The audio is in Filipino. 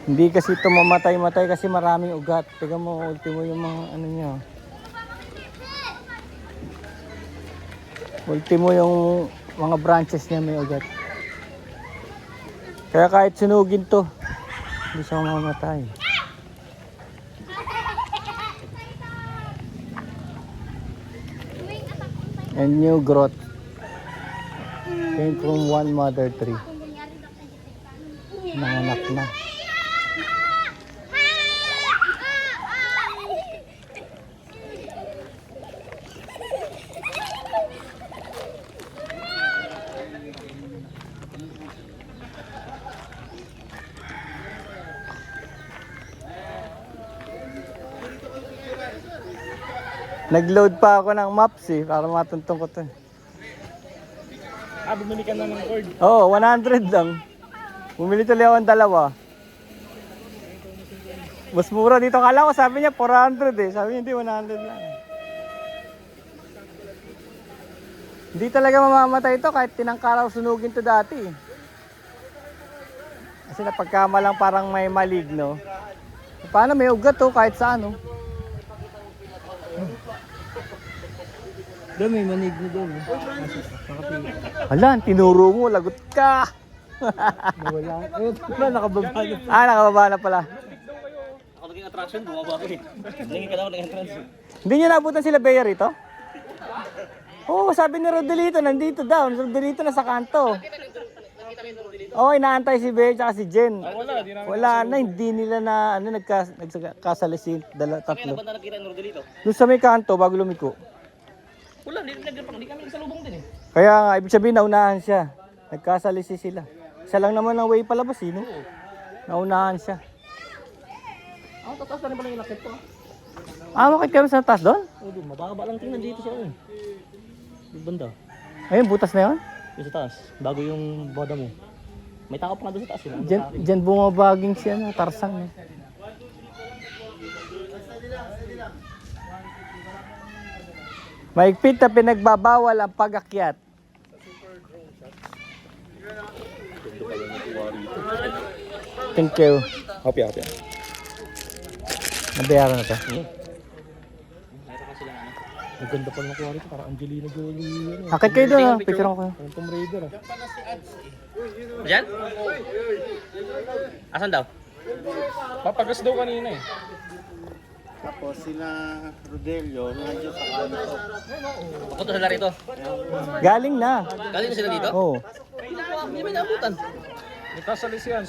Hindi kasi ito mamatay-matay kasi maraming ugat. Tingnan mo, ultimo yung mga ano niya. Ultimo yung mga branches niya may ugat. Kaya kahit sunugin to, hindi siya mamamatay. And new growth came from one mother tree. Nanganak na. Nag-load pa ako ng maps para matuntong ko to. Bumili ka na ng cord. Oo, 100 lang. Bumili tuloy ako ng dalawa. Mas mura dito. Kala ko sabi niya 400 Sabi niya hindi, 100 lang. Hindi talaga mamamatay ito kahit tinangkaraw sunugin to dati. Kasi napagkamalang parang may maligno. Paano may ugat kahit saan Doon may manigno doon. Hala, tinuro mo, lagot ka. Nawala. Nakababa na. Nakababa na pala. Ako naging attraction, bumaba ko Naging ka daw ng entrance. Hindi niyo nabutan sila Bea rito? Oo, sabi ni Rodelito, nandito daw. Rodelito na sa kanto. Oo, inaantay si Bea at si Jen. Wala na, hindi nila na nagkasalisin. Tatlo. Banda nakita ni Rodelito? Doon sa may kanto, bago lumiko. Wala, hindi kami salubong din Kaya nga, ibig sabihin, naunahan siya. Nagkasalisi sila. Isa lang naman ang way palabas, naunahan siya. Tataas na rin pala yung lakit ko. Bakit kami sa taas doon? Oo, doon. Mababa lang tingnan dito sa banda. Ayun, butas na yun? Yung sa taas. Bago yung boda mo. May tao pa nga doon sa taas. Diyan bumabaging siya, Tarzan. Maigpit na pinagbabawal ang pag-akyat. Thank you. Hopya. Nabayaran na to. Ang ganda pa ng kuwari ko. Parang Angelina Jolie. Akit kayo doon, picture ko kayo. Tomb Raider Diyan? Asan daw? Papagas daw kanina Tapos sila Rodelio, nandiyo sa kanto. Papunta sila rito. Galing na. Galing na sila dito? Oo. Hindi may naabutan. Kasalis yan.